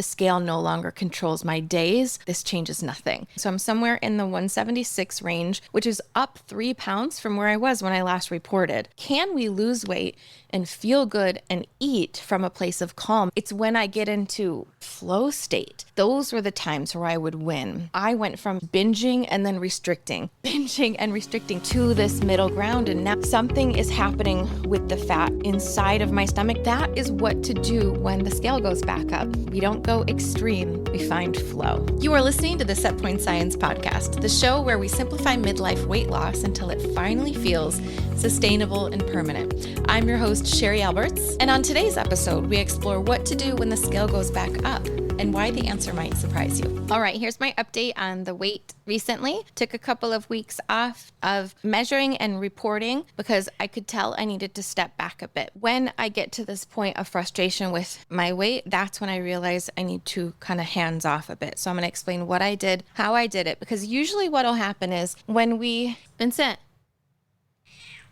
the scale no longer controls my days, this changes nothing. So I'm somewhere in the 176 range, which is up 3 pounds from where I was when I last reported. Can we lose weight and feel good and eat from a place of calm? It's when I get into flow state. Those were the times where I would win. I went from binging and then restricting to this middle ground. And now something is happening with the fat inside of my stomach. That is what to do when the scale goes back up. We don't go extreme, we find flow. You are listening to the Set Point Science podcast, the show where we simplify midlife weight loss until it finally feels sustainable and permanent. I'm your host, Sherry Alberts, and on today's episode, we explore what to do when the scale goes back up and why the answer might surprise you. All right, here's my update on the weight recently. Took a couple of weeks off of measuring and reporting because I could tell I needed to step back a bit. When I get to this point of frustration with my weight, that's when I realize I need to kind of hands off a bit. So I'm going to explain what I did, how I did it, because usually what will happen is Vincent,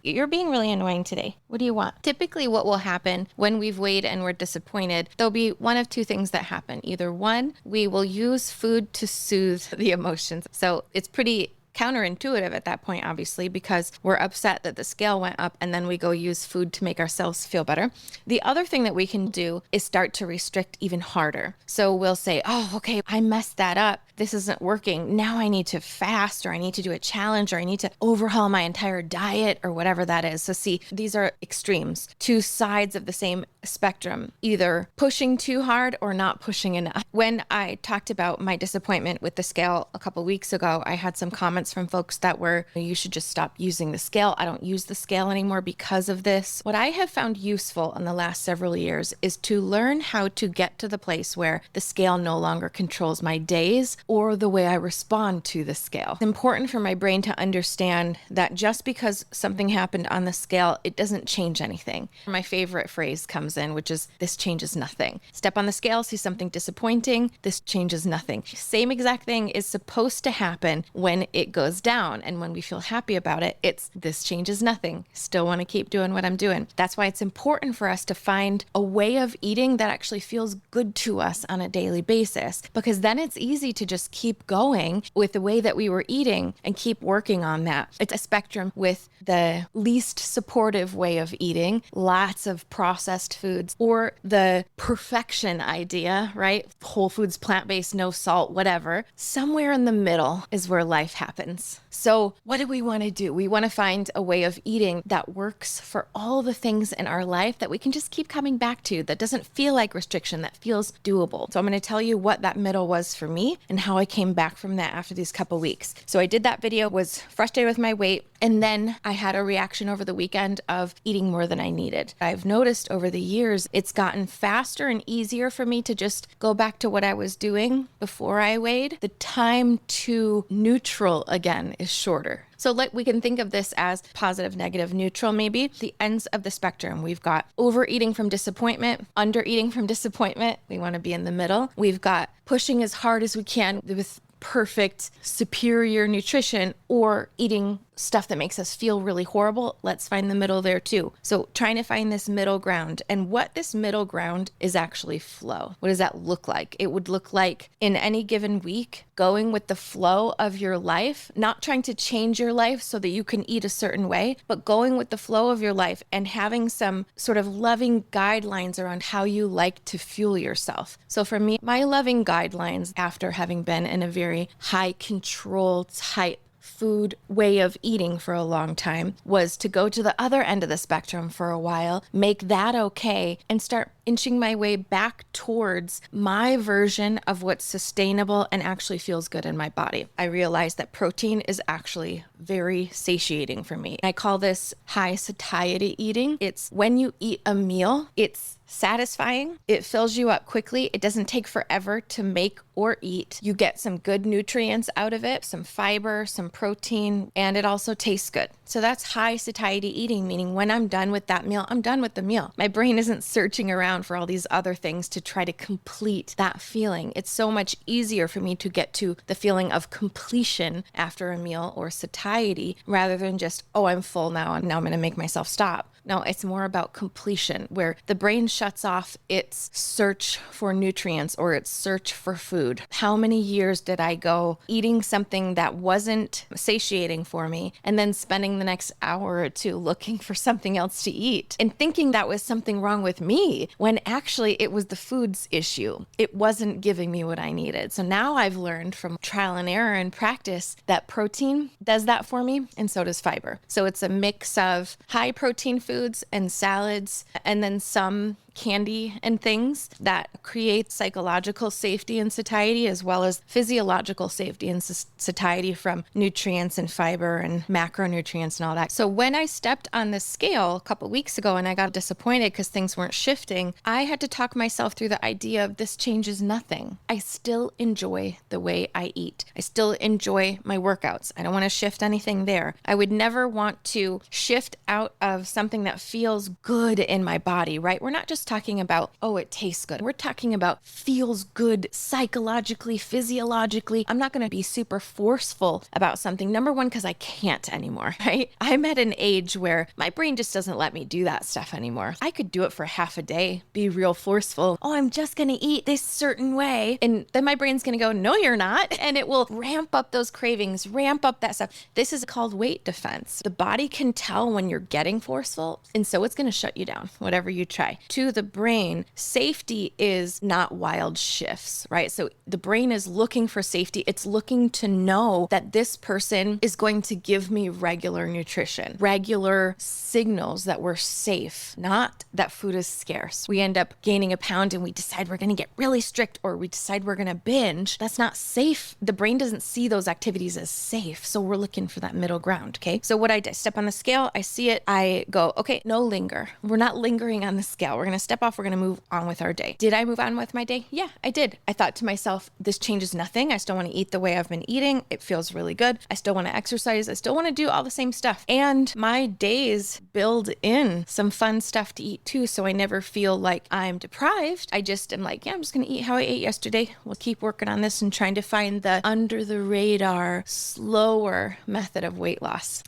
you're being really annoying today. What do you want? Typically what will happen when we've weighed and we're disappointed, there'll be one of two things that happen. Either one, we will use food to soothe the emotions. So it's pretty counterintuitive at that point, obviously, because we're upset that the scale went up and then we go use food to make ourselves feel better. The other thing that we can do is start to restrict even harder. So we'll say, oh, okay, I messed that up. This isn't working. Now I need to fast, or I need to do a challenge, or I need to overhaul my entire diet, or whatever that is. So see, these are extremes, two sides of the same spectrum, either pushing too hard or not pushing enough. When I talked about my disappointment with the scale a couple weeks ago, I had some comments from folks that were, you should just stop using the scale. I don't use the scale anymore because of this. What I have found useful in the last several years is to learn how to get to the place where the scale no longer controls my days or the way I respond to the scale. It's important for my brain to understand that just because something happened on the scale, it doesn't change anything. My favorite phrase comes in, which is, this changes nothing. Step on the scale, see something disappointing, this changes nothing. Same exact thing is supposed to happen when it goes down. And when we feel happy about it, it's, this changes nothing. Still want to keep doing what I'm doing. That's why it's important for us to find a way of eating that actually feels good to us on a daily basis, because then it's easy to just keep going with the way that we were eating and keep working on that. It's a spectrum with the least supportive way of eating, lots of processed foods, or the perfection idea, right? Whole foods, plant-based, no salt, whatever. Somewhere in the middle is where life happens. So what do we want to do? We want to find a way of eating that works for all the things in our life that we can just keep coming back to, that doesn't feel like restriction, that feels doable. So I'm going to tell you what that middle was for me and how I came back from that after these couple weeks. So I did that video, was frustrated with my weight, and then I had a reaction over the weekend of eating more than I needed. I've noticed over the years, it's gotten faster and easier for me to just go back to what I was doing before I weighed. The time to neutral again is shorter. So we can think of this as positive, negative, neutral, maybe. The ends of the spectrum. We've got overeating from disappointment, undereating from disappointment. We want to be in the middle. We've got pushing as hard as we can with perfect, superior nutrition, or eating stuff that makes us feel really horrible. Let's find the middle there too. So trying to find this middle ground, and what this middle ground is actually flow. What does that look like? It would look like in any given week, going with the flow of your life, not trying to change your life so that you can eat a certain way, but going with the flow of your life and having some sort of loving guidelines around how you like to fuel yourself. So for me, my loving guidelines, after having been in a very high control type food way of eating for a long time, was to go to the other end of the spectrum for a while, make that okay, and start inching my way back towards my version of what's sustainable and actually feels good in my body. I realized that protein is actually very satiating for me. I call this high satiety eating. It's when you eat a meal, it's satisfying. It fills you up quickly. It doesn't take forever to make or eat. You get some good nutrients out of it, some fiber, some protein, and it also tastes good. So that's high satiety eating, meaning when I'm done with that meal, I'm done with the meal. My brain isn't searching around for all these other things to try to complete that feeling. It's so much easier for me to get to the feeling of completion after a meal or satiety rather than just, oh, I'm full now and now I'm going to make myself stop. No, it's more about completion, where the brain shuts off its search for nutrients or its search for food. How many years did I go eating something that wasn't satiating for me and then spending the next hour or two looking for something else to eat and thinking that was something wrong with me when actually it was the food's issue. It wasn't giving me what I needed. So now I've learned from trial and error and practice that protein does that for me, and so does fiber. So it's a mix of high protein foods and salads, and then some candy and things that create psychological safety and satiety, as well as physiological safety and satiety from nutrients and fiber and macronutrients and all that. So when I stepped on the scale a couple weeks ago and I got disappointed because things weren't shifting, I had to talk myself through the idea of this changes nothing. I still enjoy the way I eat. I still enjoy my workouts. I don't want to shift anything there. I would never want to shift out of something that feels good in my body, right? We're not just talking about, oh, it tastes good. We're talking about feels good psychologically, physiologically. I'm not going to be super forceful about something. Number one, because I can't anymore, right? I'm at an age where my brain just doesn't let me do that stuff anymore. I could do it for half a day, be real forceful. Oh, I'm just going to eat this certain way. And then my brain's going to go, no, you're not. And it will ramp up those cravings, ramp up that stuff. This is called weight defense. The body can tell when you're getting forceful, and so it's going to shut you down, whatever you try. To the brain, safety is not wild shifts, right? So the brain is looking for safety. It's looking to know that this person is going to give me regular nutrition, regular signals that we're safe, not that food is scarce. We end up gaining a pound and we decide we're going to get really strict, or we decide we're going to binge. That's not safe. The brain doesn't see those activities as safe. So we're looking for that middle ground. Okay. So what I did, step on the scale, I see it, I go, okay, no linger. We're not lingering on the scale. We're going to step off. We're going to move on with our day. Did I move on with my day? Yeah, I did. I thought to myself, this changes nothing. I still want to eat the way I've been eating. It feels really good. I still want to exercise. I still want to do all the same stuff. And my days build in some fun stuff to eat too. So I never feel like I'm deprived. I just am like, yeah, I'm just going to eat how I ate yesterday. We'll keep working on this and trying to find the under the radar, slower method of weight loss.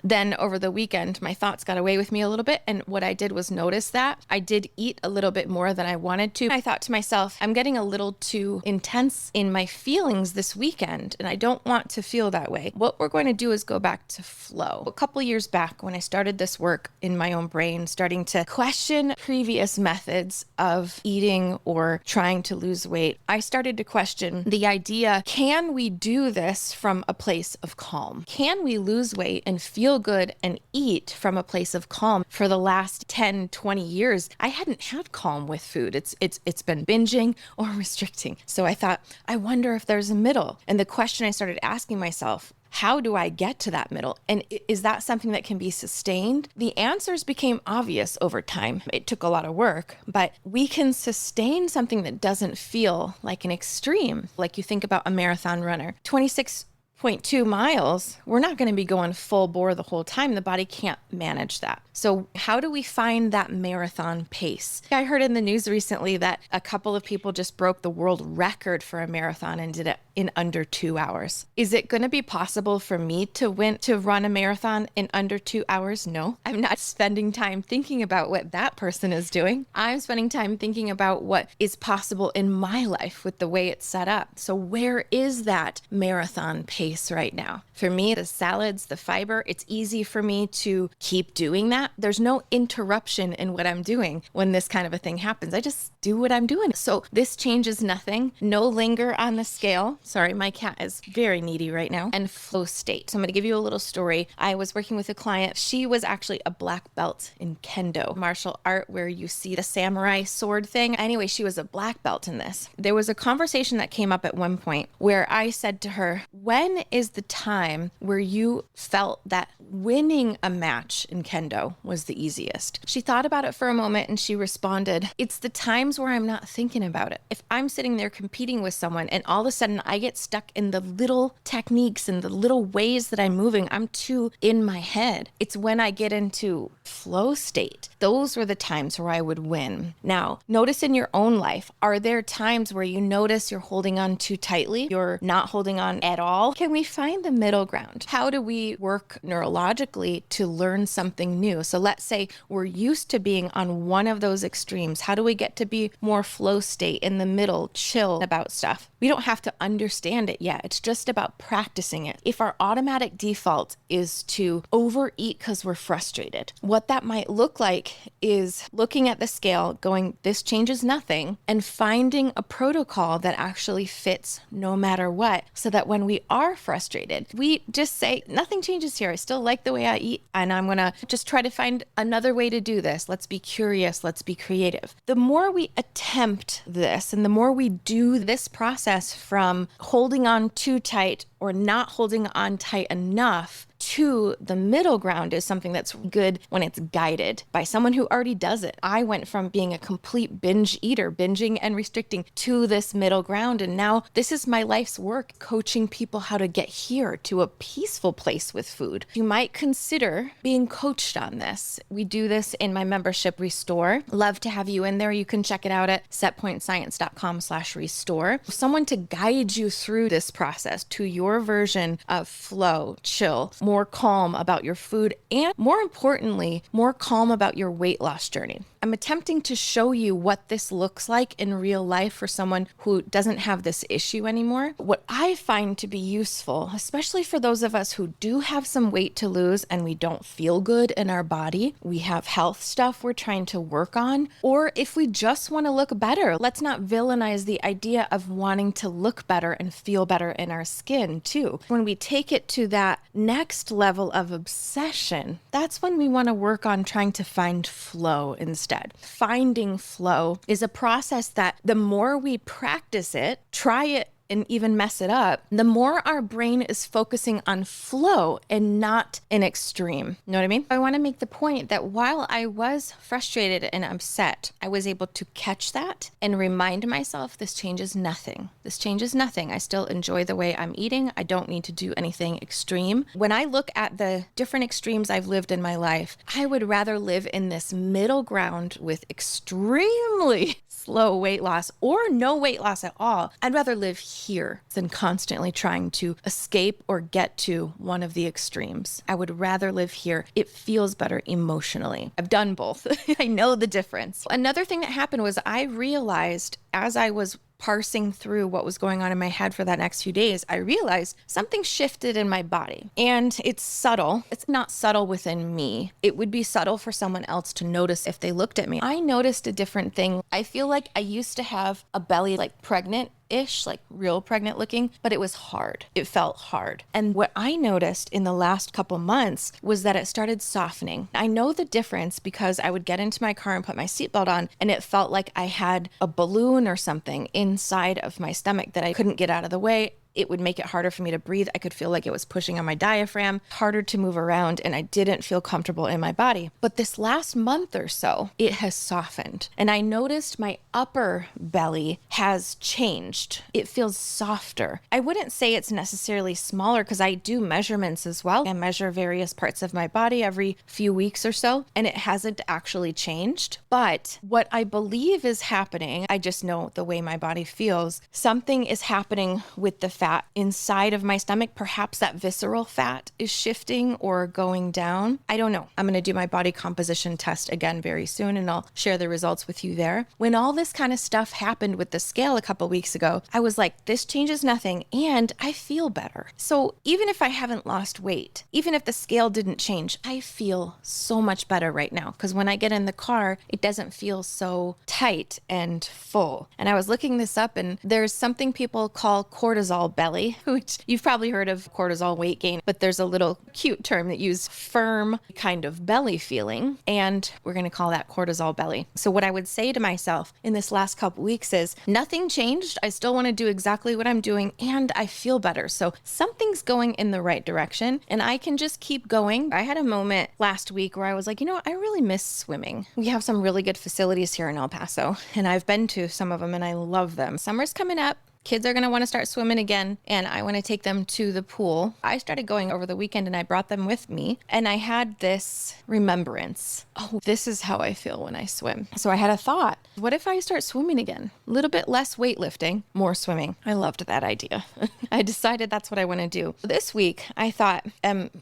Then over the weekend, my thoughts got away with me a little bit. And what I did was notice that I did eat a little bit more than I wanted to. I thought to myself, I'm getting a little too intense in my feelings this weekend, and I don't want to feel that way. What we're going to do is go back to flow. A couple years back, when I started this work in my own brain, starting to question previous methods of eating or trying to lose weight, I started to question the idea, can we do this from a place of calm? Can we lose weight and feel good and eat from a place of calm? For the last 10, 20 years, I hadn't had calm with food. It's been binging or restricting. So I thought, I wonder if there's a middle. And the question I started asking myself, how do I get to that middle? And is that something that can be sustained? The answers became obvious over time. It took a lot of work, but we can sustain something that doesn't feel like an extreme. Like you think about a marathon runner, 26.2 miles, we're not going to be going full bore the whole time. The body can't manage that. So how do we find that marathon pace? I heard in the news recently that a couple of people just broke the world record for a marathon and did it in under 2 hours. Is it going to be possible for me to run a marathon in under 2 hours? No, I'm not spending time thinking about what that person is doing. I'm spending time thinking about what is possible in my life with the way it's set up. So where is that marathon pace right now? For me, the salads, the fiber, it's easy for me to keep doing that. There's no interruption in what I'm doing when this kind of a thing happens. I just do what I'm doing. So this changes nothing. No linger on the scale. Sorry, my cat is very needy right now. And flow state. So I'm going to give you a little story. I was working with a client. She was actually a black belt in kendo, martial art, where you see the samurai sword thing. Anyway, she was a black belt in this. There was a conversation that came up at one point where I said to her, when is the time where you felt that winning a match in kendo was the easiest? She thought about it for a moment and she responded, it's the times where I'm not thinking about it. If I'm sitting there competing with someone and all of a sudden I get stuck in the little techniques and the little ways that I'm moving, I'm too in my head. It's when I get into flow state. Those were the times where I would win. Now, notice in your own life, are there times where you notice you're holding on too tightly? You're not holding on at all? Can we find the middle ground? How do we work neurologically physiologically to learn something new. So let's say we're used to being on one of those extremes. How do we get to be more flow state in the middle, chill about stuff? We don't have to understand it yet. It's just about practicing it. If our automatic default is to overeat because we're frustrated, what that might look like is looking at the scale, going, this changes nothing, and finding a protocol that actually fits no matter what, so that when we are frustrated, we just say, nothing changes here. I still like the way I eat, and I'm gonna just try to find another way to do this. Let's be curious. Let's be creative. The more we attempt this and the more we do this process from holding on too tight or not holding on tight enough to the middle ground is something that's good when it's guided by someone who already does it. I went from being a complete binge eater, binging and restricting, to this middle ground. And now this is my life's work, coaching people how to get here to a peaceful place with food. You might consider being coached on this. We do this in my membership, Restore. Love to have you in there. You can check it out at setpointscience.com/restore. Someone to guide you through this process to your version of flow, chill, more calm about your food, and more importantly, more calm about your weight loss journey. I'm attempting to show you what this looks like in real life for someone who doesn't have this issue anymore. What I find to be useful, especially for those of us who do have some weight to lose and we don't feel good in our body, we have health stuff we're trying to work on, or if we just want to look better, let's not villainize the idea of wanting to look better and feel better in our skin too. When we take it to that next level of obsession, that's when we want to work on trying to find flow instead. Finding flow is a process that the more we practice it, try it, and even mess it up, the more our brain is focusing on flow and not an extreme. You know what I mean? I want to make the point that while I was frustrated and upset, I was able to catch that and remind myself this changes nothing. This changes nothing. I still enjoy the way I'm eating. I don't need to do anything extreme. When I look at the different extremes I've lived in my life, I would rather live in this middle ground with extremely slow weight loss or no weight loss at all. I'd rather live here than constantly trying to escape or get to one of the extremes. I would rather live here. It feels better emotionally. I've done both. I know the difference. Another thing that happened was I realized as I was parsing through what was going on in my head for that next few days, I realized something shifted in my body. And it's subtle. It's not subtle within me. It would be subtle for someone else to notice if they looked at me. I noticed a different thing. I feel like I used to have a belly like pregnant-ish, like real pregnant looking, but it was hard. It felt hard. And what I noticed in the last couple months was that it started softening. I know the difference because I would get into my car and put my seatbelt on, and it felt like I had a balloon or something inside of my stomach that I couldn't get out of the way. It would make it harder for me to breathe. I could feel like it was pushing on my diaphragm, harder to move around, and I didn't feel comfortable in my body. But this last month or so, it has softened. And I noticed my upper belly has changed. It feels softer. I wouldn't say it's necessarily smaller because I do measurements as well. I measure various parts of my body every few weeks or so, and it hasn't actually changed. But what I believe is happening, I just know the way my body feels, something is happening with the fat inside of my stomach. Perhaps that visceral fat is shifting or going down. I don't know. I'm going to do my body composition test again very soon, and I'll share the results with you there. When all this kind of stuff happened with the scale a couple weeks ago, I was like, this changes nothing, and I feel better. So even if I haven't lost weight, even if the scale didn't change, I feel so much better right now, because when I get in the car, it doesn't feel so tight and full. And I was looking this up, and there's something people call cortisol belly, which you've probably heard of cortisol weight gain, but there's a little cute term that uses firm kind of belly feeling, and we're going to call that cortisol belly. So what I would say to myself in this last couple weeks is nothing changed. I still want to do exactly what I'm doing, and I feel better. So something's going in the right direction, and I can just keep going. I had a moment last week where I was like, you know what? I really miss swimming. We have some really good facilities here in El Paso, and I've been to some of them and I love them. Summer's coming up. Kids are going to want to start swimming again, and I want to take them to the pool. I started going over the weekend and I brought them with me, and I had this remembrance. Oh, this is how I feel when I swim. So I had a thought, what if I start swimming again? A little bit less weightlifting, more swimming. I loved that idea. I decided that's what I want to do. This week, I thought,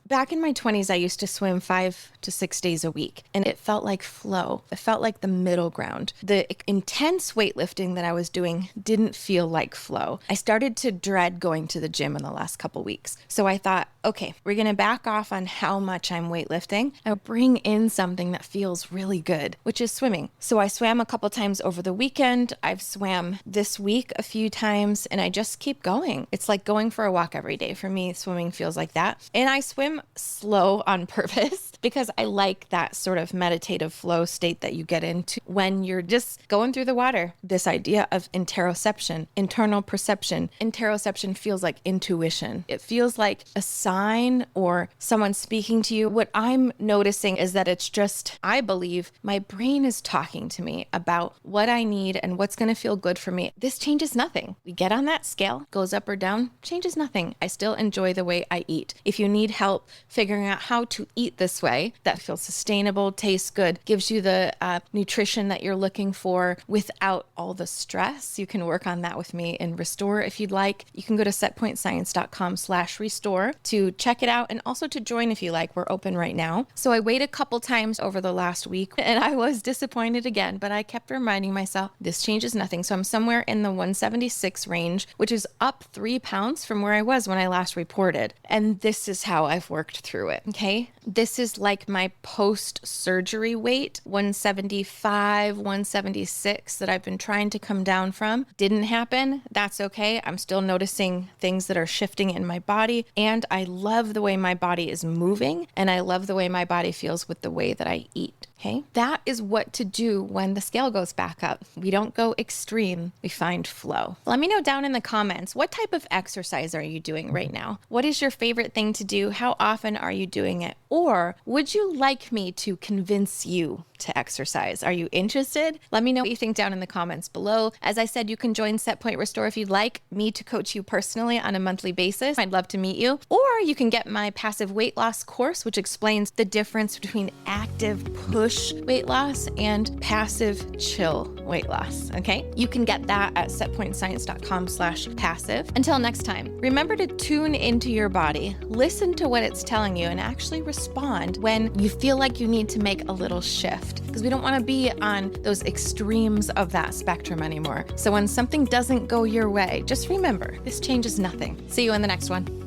back in my 20s, I used to swim 5 to 6 days a week, and it felt like flow. It felt like the middle ground. The intense weightlifting that I was doing didn't feel like flow. I started to dread going to the gym in the last couple weeks. So I thought, okay, we're going to back off on how much I'm weightlifting and bring in something that feels really good, which is swimming. So I swam a couple times over the weekend. I've swam this week a few times, and I just keep going. It's like going for a walk every day. For me, swimming feels like that. And I swim slow on purpose because I like that sort of meditative flow state that you get into when you're just going through the water. This idea of interoception, internal perception. Interoception feels like intuition. It feels like a sign or someone speaking to you. What I'm noticing is that it's just, I believe my brain is talking to me about what I need and what's going to feel good for me. This changes nothing. We get on that scale, goes up or down, changes nothing. I still enjoy the way I eat. If you need help figuring out how to eat this way that feels sustainable, tastes good, gives you the nutrition that you're looking for without all the stress, you can work on that with me in Restore. If you'd like, you can go to setpointscience.com/restore to check it out and also to join if you like. We're open right now. So I weighed a couple times over the last week and I was disappointed again, but I kept reminding myself this changes nothing. So I'm somewhere in the 176 range, which is up 3 pounds from where I was when I last reported. And this is how I've worked through it. Okay. This is like my post-surgery weight, 175, 176 that I've been trying to come down from. Didn't happen. That's okay. I'm still noticing things that are shifting in my body. And I love the way my body is moving. And I love the way my body feels with the way that I eat. Okay, that is what to do when the scale goes back up. We don't go extreme, we find flow. Let me know down in the comments, what type of exercise are you doing right now? What is your favorite thing to do? How often are you doing it? Or would you like me to convince you to exercise? Are you interested? Let me know what you think down in the comments below. As I said, you can join Setpoint Restore if you'd like me to coach you personally on a monthly basis. I'd love to meet you. Or you can get my passive weight loss course, which explains the difference between active push weight loss and passive chill weight loss. Okay? You can get that at setpointscience.com/passive. Until next time, remember to tune into your body, listen to what it's telling you, and actually respond when you feel like you need to make a little shift, because we don't want to be on those extremes of that spectrum anymore. So when something doesn't go your way, just remember, this changes nothing. See you in the next one.